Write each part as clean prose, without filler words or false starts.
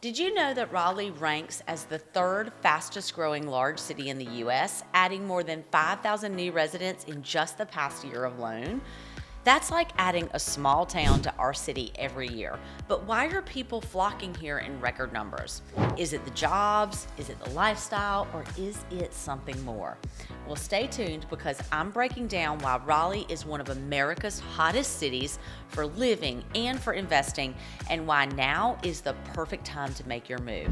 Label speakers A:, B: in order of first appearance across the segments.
A: Did you know that Raleigh ranks as the third fastest growing large city in the U.S., adding more than 5,000 new residents in just the past year alone? That's like adding a small town to our city every year. But why are people flocking here in record numbers? Is it the jobs? Is it the lifestyle? Or is it something more? Well, stay tuned because I'm breaking down why Raleigh is one of America's hottest cities for living and for investing, and why now is the perfect time to make your move.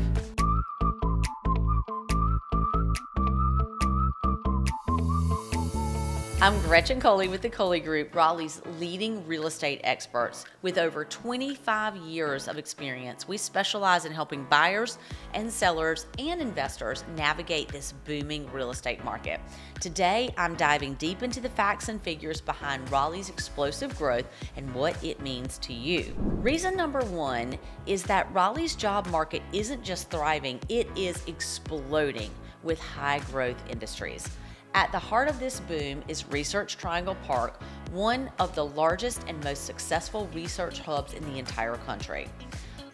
A: I'm Gretchen Coley with the Coley Group, Raleigh's leading real estate experts. With over 25 years of experience, we specialize in helping buyers and sellers and investors navigate this booming real estate market. Today, I'm diving deep into the facts and figures behind Raleigh's explosive growth and what it means to you. Reason number one is that Raleigh's job market isn't just thriving, it is exploding with high growth industries. At the heart of this boom is Research Triangle Park, one of the largest and most successful research hubs in the entire country.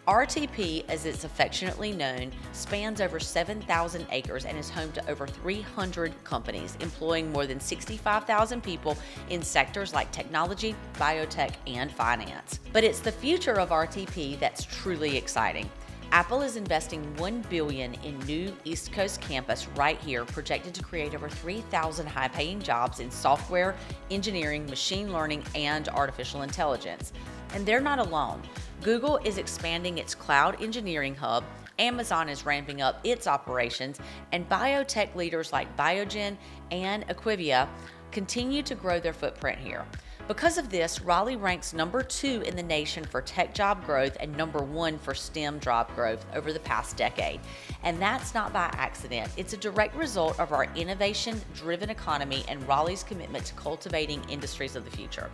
A: RTP, as it's affectionately known, spans over 7,000 acres and is home to over 300 companies, employing more than 65,000 people in sectors like technology, biotech, and finance. But it's the future of RTP that's truly exciting. Apple is investing $1 billion in new East Coast campus right here, projected to create over 3,000 high-paying jobs in software, engineering, machine learning, and artificial intelligence. And they're not alone. Google is expanding its cloud engineering hub, Amazon is ramping up its operations, and biotech leaders like Biogen and Equivia continue to grow their footprint here. Because of this, Raleigh ranks number 2 in the nation for tech job growth and number 1 for STEM job growth over the past decade. And that's not by accident. It's a direct result of our innovation-driven economy and Raleigh's commitment to cultivating industries of the future.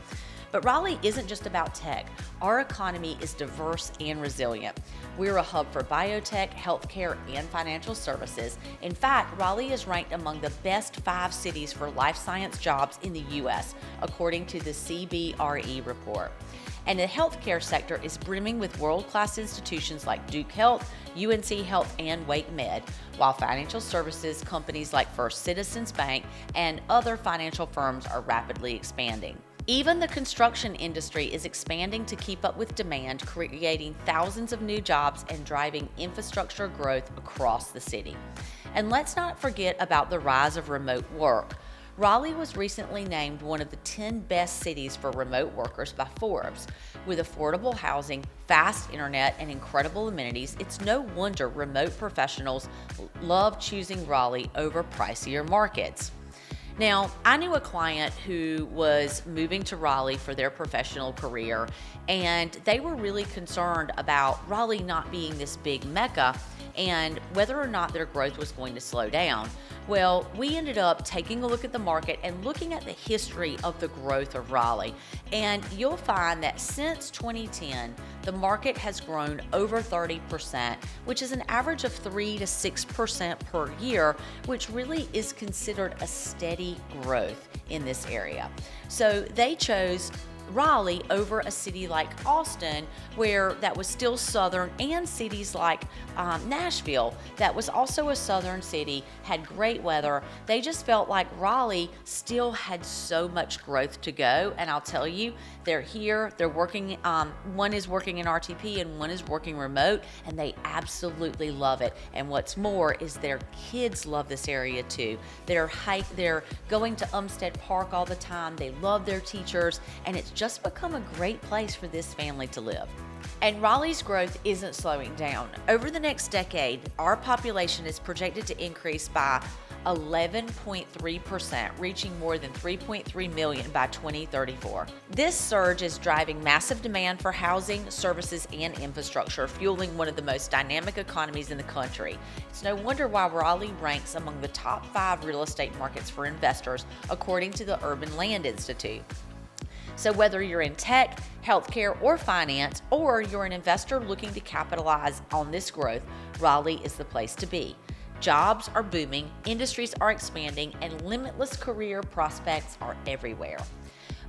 A: But Raleigh isn't just about tech. Our economy is diverse and resilient. We're a hub for biotech, healthcare, and financial services. In fact, Raleigh is ranked among the best 5 cities for life science jobs in the U.S., according to the CBRE report. And the healthcare sector is brimming with world-class institutions like Duke Health, UNC Health, and Wake Med, while financial services companies like First Citizens Bank and other financial firms are rapidly expanding. Even the construction industry is expanding to keep up with demand, creating thousands of new jobs and driving infrastructure growth across the city. And let's not forget about the rise of remote work. Raleigh was recently named one of the 10 best cities for remote workers by Forbes. With affordable housing, fast internet, and incredible amenities, it's no wonder remote professionals love choosing Raleigh over pricier markets. Now, I knew a client who was moving to Raleigh for their professional career, and they were really concerned about Raleigh not being this big mecca and whether or not their growth was going to slow down. Well, we ended up taking a look at the market and looking at the history of the growth of Raleigh. And you'll find that since 2010, the market has grown over 30%, which is an average of 3 to 6% per year, which really is considered a steady growth in this area. So they chose Raleigh over a city like Austin, where that was still southern, and cities like Nashville, that was also a southern city, had great weather. They just felt like Raleigh still had so much growth to go, and I'll tell you, they're here, they're working, one is working in RTP and one is working remote, and they absolutely love it. And what's more is their kids love this area too. They're going to Umstead Park all the time, they love their teachers, and it's just become a great place for this family to live. And Raleigh's growth isn't slowing down. Over the next decade, our population is projected to increase by 11.3%, reaching more than 3.3 million by 2034. This surge is driving massive demand for housing, services, and infrastructure, fueling one of the most dynamic economies in the country. It's no wonder why Raleigh ranks among the top 5 real estate markets for investors, according to the Urban Land Institute. So whether you're in tech, healthcare, or finance, or you're an investor looking to capitalize on this growth, Raleigh is the place to be. Jobs are booming, industries are expanding, and limitless career prospects are everywhere.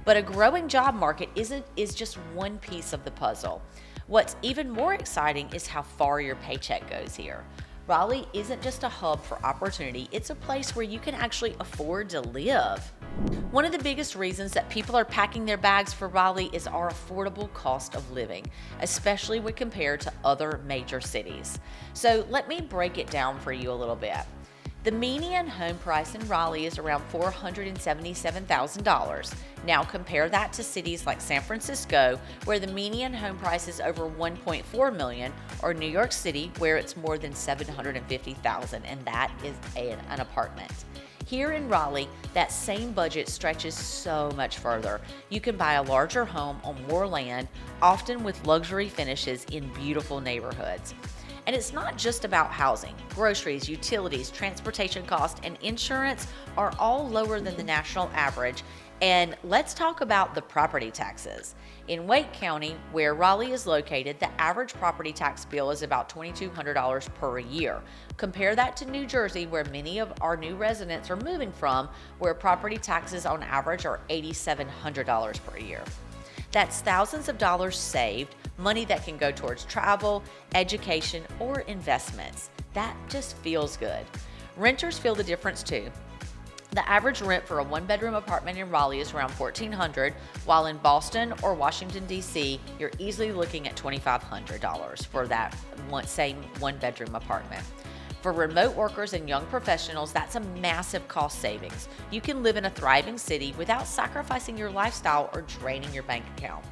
A: But a growing job market is just one piece of the puzzle. What's even more exciting is how far your paycheck goes here. Raleigh isn't just a hub for opportunity, it's a place where you can actually afford to live. One of the biggest reasons that people are packing their bags for Raleigh is our affordable cost of living, especially when compared to other major cities. So let me break it down for you a little bit. The median home price in Raleigh is around $477,000. Now compare that to cities like San Francisco, where the median home price is over $1.4 million, or New York City, where it's more than $750,000, and that is an apartment. Here in Raleigh, that same budget stretches so much further. You can buy a larger home on more land, often with luxury finishes in beautiful neighborhoods. And it's not just about housing. Groceries, utilities, transportation costs, and insurance are all lower than the national average. And let's talk about the property taxes. In Wake County, where Raleigh is located, the average property tax bill is about $2,200 per year. Compare that to New Jersey, where many of our new residents are moving from, where property taxes on average are $8,700 per year. That's thousands of dollars saved, money that can go towards travel, education, or investments. That just feels good. Renters feel the difference too. The average rent for a one-bedroom apartment in Raleigh is around $1,400, while in Boston or Washington, D.C., you're easily looking at $2,500 for that same one-bedroom apartment. For remote workers and young professionals, that's a massive cost savings. You can live in a thriving city without sacrificing your lifestyle or draining your bank account.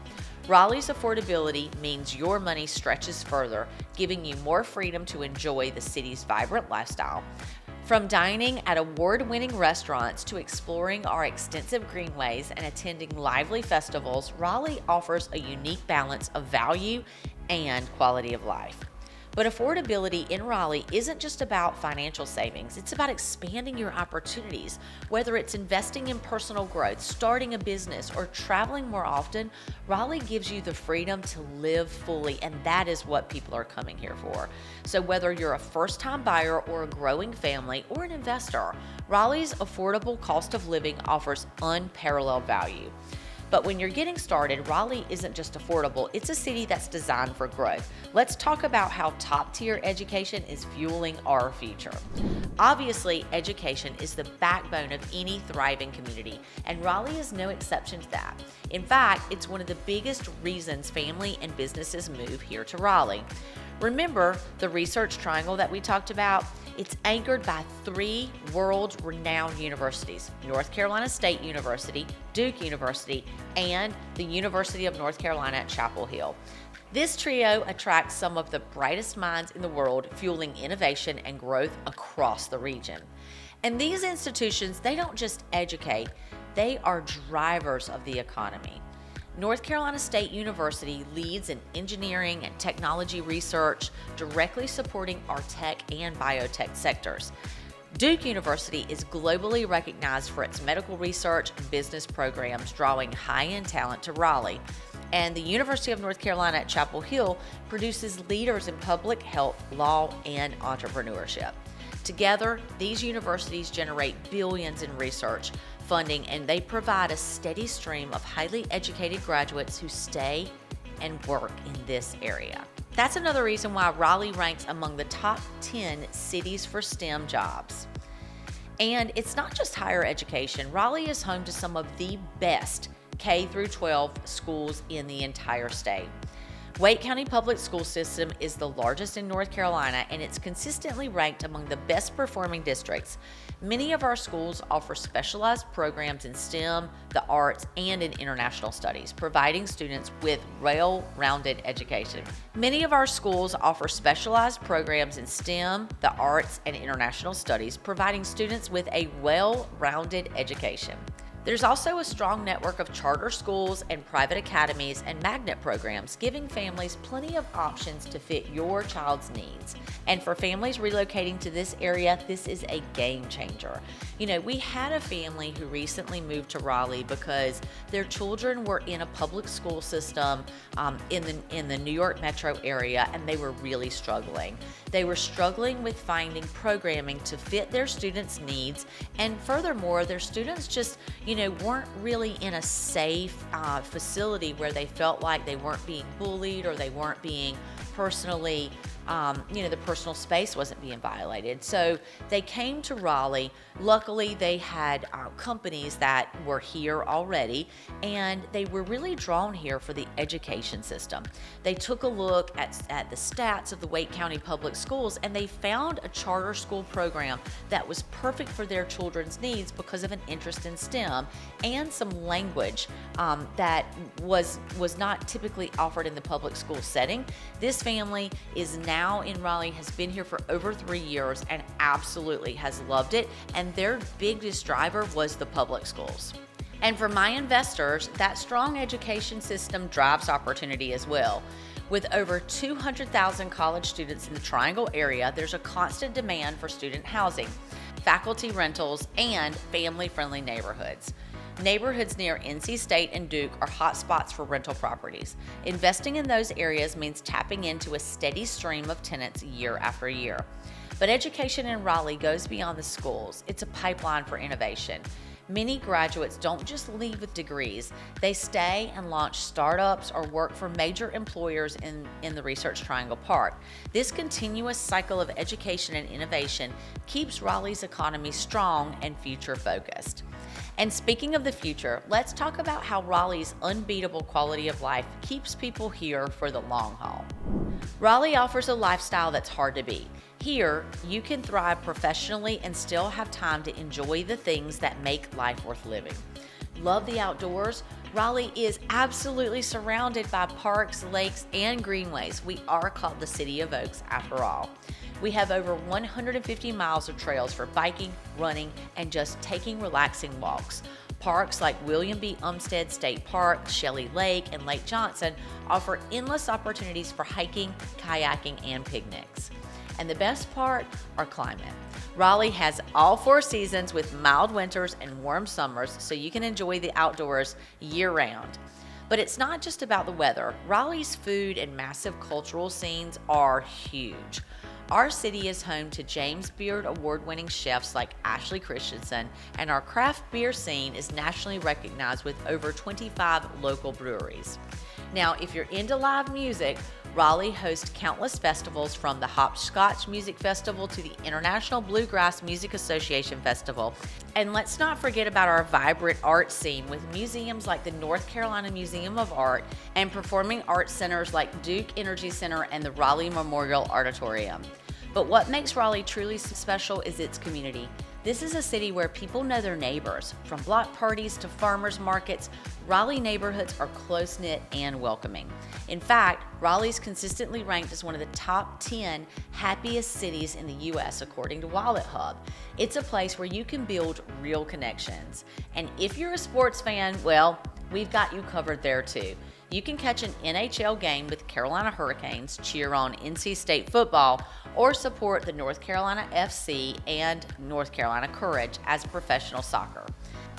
A: Raleigh's affordability means your money stretches further, giving you more freedom to enjoy the city's vibrant lifestyle. From dining at award-winning restaurants to exploring our extensive greenways and attending lively festivals, Raleigh offers a unique balance of value and quality of life. But affordability in Raleigh isn't just about financial savings, it's about expanding your opportunities. Whether it's investing in personal growth, starting a business, or traveling more often, Raleigh gives you the freedom to live fully, and that is what people are coming here for. So whether you're a first-time buyer or a growing family or an investor, Raleigh's affordable cost of living offers unparalleled value. But when you're getting started, Raleigh isn't just affordable, it's a city that's designed for growth. Let's talk about how top-tier education is fueling our future. Obviously, education is the backbone of any thriving community, and Raleigh is no exception to that. In fact, it's one of the biggest reasons family and businesses move here to Raleigh. Remember the research triangle that we talked about? It's anchored by 3 world-renowned universities: North Carolina State University, Duke University, and the University of North Carolina at Chapel Hill. This trio attracts some of the brightest minds in the world, fueling innovation and growth across the region. And these institutions, they don't just educate, they are drivers of the economy. North Carolina State University leads in engineering and technology research, directly supporting our tech and biotech sectors. Duke University is globally recognized for its medical research and business programs, drawing high-end talent to Raleigh. And the University of North Carolina at Chapel Hill produces leaders in public health, law, and entrepreneurship. Together, these universities generate billions in research funding, and they provide a steady stream of highly educated graduates who stay and work in this area. That's another reason why Raleigh ranks among the top 10 cities for STEM jobs. And it's not just higher education. Raleigh is home to some of the best K-12 schools in the entire state. Wake County Public School System is the largest in North Carolina, and it's consistently ranked among the best performing districts. Many of our schools offer specialized programs in STEM, the arts, and in international studies, providing students with well-rounded education. Many of our schools offer specialized programs in STEM, the arts, and international studies, providing students with a well-rounded education. There's also a strong network of charter schools and private academies and magnet programs, giving families plenty of options to fit your child's needs. And for families relocating to this area, this is a game changer. You know, we had a family who recently moved to Raleigh because their children were in a public school system in the New York metro area, and they were really struggling. They were struggling with finding programming to fit their students' needs, and furthermore, their students just, weren't really in a safe facility where they felt like they weren't being bullied or they weren't being personally, the personal space wasn't being violated. So they came to Raleigh. Luckily, they had companies that were here already, and they were really drawn here for the education system. They took a look at the stats of the Wake County Public Schools, and they found a charter school program that was perfect for their children's needs because of an interest in STEM and some language that was not typically offered in the public school setting. This family is now in Raleigh, has been here for over 3 years, and absolutely has loved it. And their biggest driver was the public schools. And for my investors, that strong education system drives opportunity as well. With over 200,000 college students in the Triangle area, there's a constant demand for student housing, faculty rentals, and family-friendly neighborhoods. Neighborhoods near NC State and Duke are hot spots for rental properties. Investing in those areas means tapping into a steady stream of tenants year after year. But education in Raleigh goes beyond the schools. It's a pipeline for innovation. Many graduates don't just leave with degrees. They stay and launch startups or work for major employers in the Research Triangle Park. This continuous cycle of education and innovation keeps Raleigh's economy strong and future-focused. And speaking of the future, let's talk about how Raleigh's unbeatable quality of life keeps people here for the long haul. Raleigh offers a lifestyle that's hard to beat. Here, you can thrive professionally and still have time to enjoy the things that make life worth living. Love the outdoors? Raleigh is absolutely surrounded by parks, lakes, and greenways. We are called the City of Oaks after all. We have over 150 miles of trails for biking, running, and just taking relaxing walks. Parks like William B. Umstead State Park, Shelley Lake, and Lake Johnson offer endless opportunities for hiking, kayaking, and picnics. And the best part, our climate. Raleigh has all 4 seasons with mild winters and warm summers, so you can enjoy the outdoors year-round. But it's not just about the weather. Raleigh's food and massive cultural scenes are huge. Our city is home to James Beard award-winning chefs like Ashley Christensen, and our craft beer scene is nationally recognized with over 25 local breweries. Now, if you're into live music, Raleigh hosts countless festivals, from the Hopscotch Music Festival to the International Bluegrass Music Association Festival. And let's not forget about our vibrant art scene with museums like the North Carolina Museum of Art and performing arts centers like Duke Energy Center and the Raleigh Memorial Auditorium. But what makes Raleigh truly special is its community. This is a city where people know their neighbors. From block parties to farmers markets, Raleigh neighborhoods are close-knit and welcoming. In fact, Raleigh's consistently ranked as one of the top 10 happiest cities in the U.S. according to Wallet Hub. It's a place where you can build real connections. And if you're a sports fan, well, we've got you covered there too. You can catch an NHL game with Carolina Hurricanes, cheer on NC State football, or support the North Carolina FC and North Carolina Courage as professional soccer.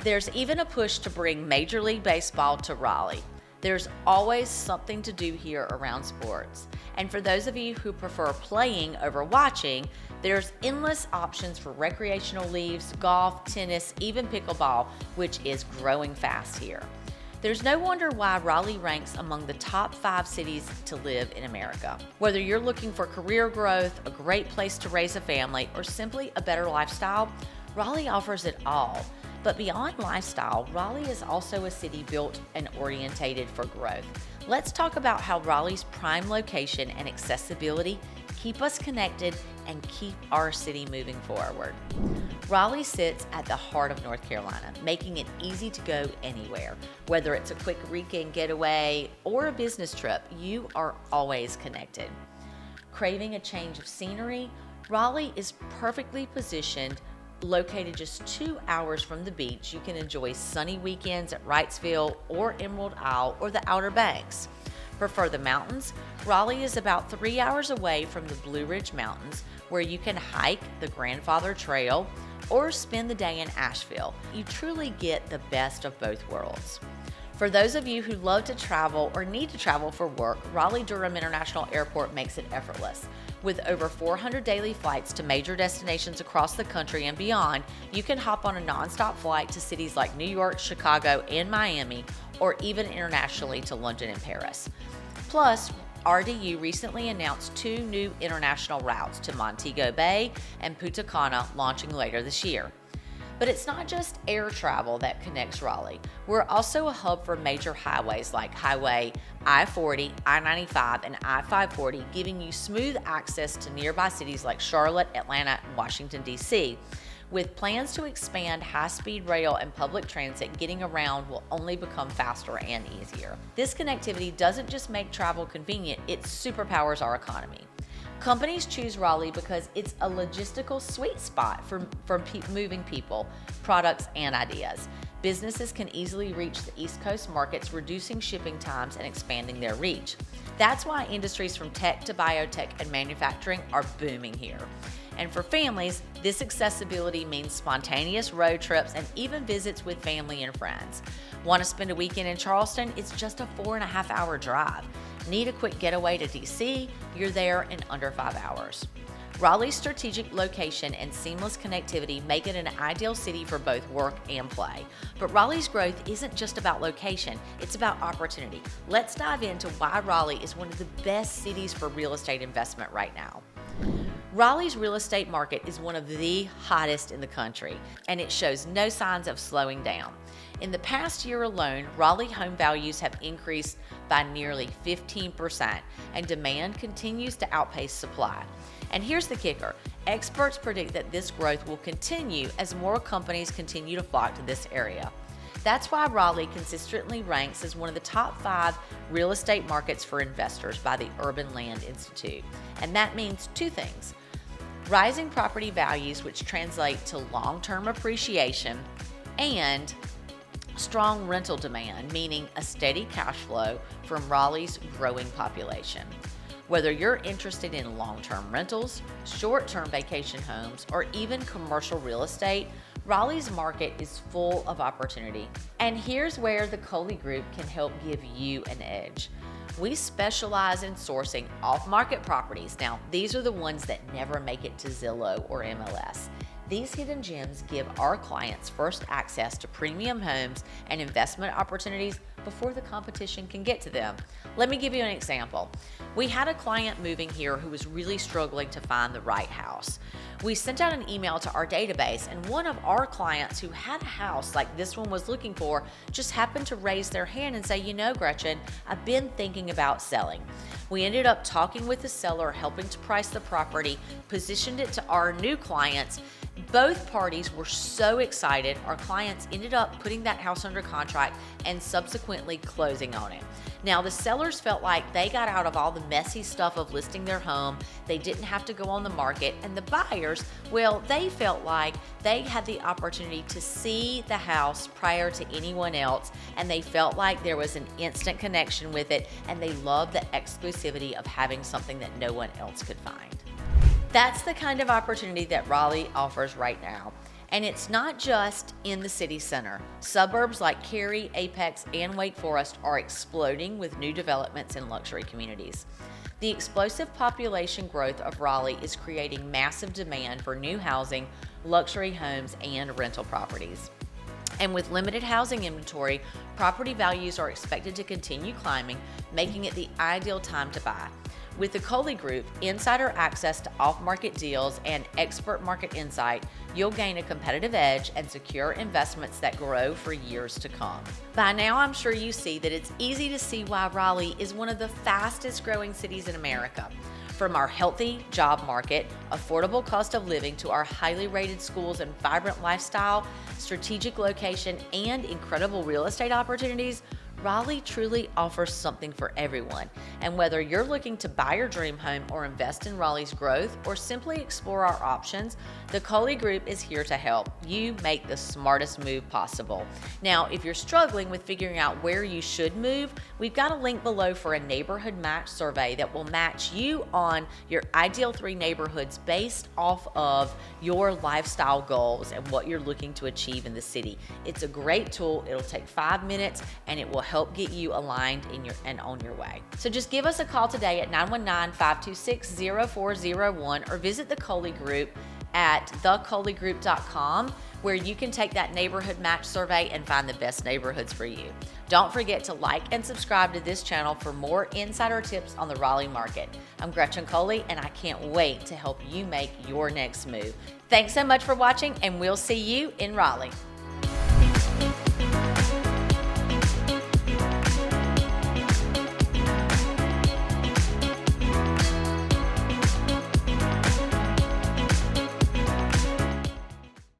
A: There's even a push to bring Major League Baseball to Raleigh. There's always something to do here around sports. And for those of you who prefer playing over watching, there's endless options for recreational leagues, golf, tennis, even pickleball, which is growing fast here. There's no wonder why Raleigh ranks among the top 5 cities to live in America. Whether you're looking for career growth, a great place to raise a family, or simply a better lifestyle, Raleigh offers it all. But beyond lifestyle, Raleigh is also a city built and orientated for growth. Let's talk about how Raleigh's prime location and accessibility keep us connected and keep our city moving forward. Raleigh sits at the heart of North Carolina, making it easy to go anywhere. Whether it's a quick weekend getaway or a business trip, you are always connected. Craving a change of scenery? Raleigh is perfectly positioned. Located just 2 hours from the beach, you can enjoy sunny weekends at Wrightsville or Emerald Isle or the Outer Banks. Prefer the mountains? Raleigh is about 3 hours away from the Blue Ridge Mountains, where you can hike the Grandfather Trail or spend the day in Asheville. You truly get the best of both worlds. For those of you who love to travel or need to travel for work, Raleigh-Durham International Airport makes it effortless. With over 400 daily flights to major destinations across the country and beyond, you can hop on a nonstop flight to cities like New York, Chicago, and Miami, or even internationally to London and Paris. Plus, RDU recently announced 2 new international routes to Montego Bay and Punta Cana launching later this year. But it's not just air travel that connects Raleigh. We're also a hub for major highways like Highway I-40, I-95, and I-540, giving you smooth access to nearby cities like Charlotte, Atlanta, and Washington, D.C. With plans to expand high-speed rail and public transit, getting around will only become faster and easier. This connectivity doesn't just make travel convenient, it superpowers our economy. Companies choose Raleigh because it's a logistical sweet spot for moving people, products, and ideas. Businesses can easily reach the East Coast markets, reducing shipping times and expanding their reach. That's why industries from tech to biotech and manufacturing are booming here. And for families, this accessibility means spontaneous road trips and even visits with family and friends. Want to spend a weekend in Charleston? It's just a 4.5-hour drive. Need a quick getaway to DC? You're there in under 5 hours. Raleigh's strategic location and seamless connectivity make it an ideal city for both work and play. But Raleigh's growth isn't just about location, it's about opportunity. Let's dive into why Raleigh is one of the best cities for real estate investment right now. Raleigh's real estate market is one of the hottest in the country, and it shows no signs of slowing down. In the past year alone, Raleigh home values have increased by nearly 15%, and demand continues to outpace supply. And here's the kicker. Experts predict that this growth will continue as more companies continue to flock to this area. That's why Raleigh consistently ranks as one of the top 5 real estate markets for investors by the Urban Land Institute. And that means 2 things. Rising property values, which translate to long-term appreciation, and strong rental demand, meaning a steady cash flow from Raleigh's growing population. Whether you're interested in long-term rentals, short-term vacation homes, or even commercial real estate, Raleigh's market is full of opportunity. And here's where the Coley Group can help give you an edge. We specialize in sourcing off-market properties. Now, these are the ones that never make it to Zillow or MLS. These hidden gems give our clients first access to premium homes and investment opportunities before the competition can get to them. Let me give you an example. We had a client moving here who was really struggling to find the right house. We sent out an email to our database, and one of our clients who had a house like this one was looking for just happened to raise their hand and say, "You know, Gretchen, I've been thinking about selling." We ended up talking with the seller, helping to price the property, positioned it to our new clients. Both parties were so excited. Our clients ended up putting that house under contract and subsequently closing on it. Now, the sellers felt like they got out of all the messy stuff of listing their home. They didn't have to go on the market. And the buyers, well, they felt like they had the opportunity to see the house prior to anyone else, and they felt like there was an instant connection with it, and they loved the exclusivity of having something that no one else could find. That's the kind of opportunity that Raleigh offers right now. And it's not just in the city center. Suburbs like Cary, Apex, and Wake Forest are exploding with new developments in luxury communities. The explosive population growth of Raleigh is creating massive demand for new housing, luxury homes, and rental properties. And with limited housing inventory, property values are expected to continue climbing, making it the ideal time to buy. With the Coley Group, insider access to off-market deals, and expert market insight, you'll gain a competitive edge and secure investments that grow for years to come. By now, I'm sure you see that it's easy to see why Raleigh is one of the fastest growing cities in America. From our healthy job market, affordable cost of living, to our highly rated schools and vibrant lifestyle, strategic location, and incredible real estate opportunities, Raleigh truly offers something for everyone. And whether you're looking to buy your dream home or invest in Raleigh's growth or simply explore our options, the Coley Group is here to help you make the smartest move possible. Now, if you're struggling with figuring out where you should move, we've got a link below for a neighborhood match survey that will match you on your ideal 3 neighborhoods based off of your lifestyle goals and what you're looking to achieve in the city. It's a great tool. It'll take 5 minutes and it will help get you aligned and on your way. So just Just give us a call today at 919-526-0401 or visit the Coley Group at thecoleygroup.com, where you can take that neighborhood match survey and find the best neighborhoods for you. Don't forget to like and subscribe to this channel for more insider tips on the Raleigh market. I'm Gretchen Coley, and I can't wait to help you make your next move. Thanks so much for watching, and we'll see you in Raleigh.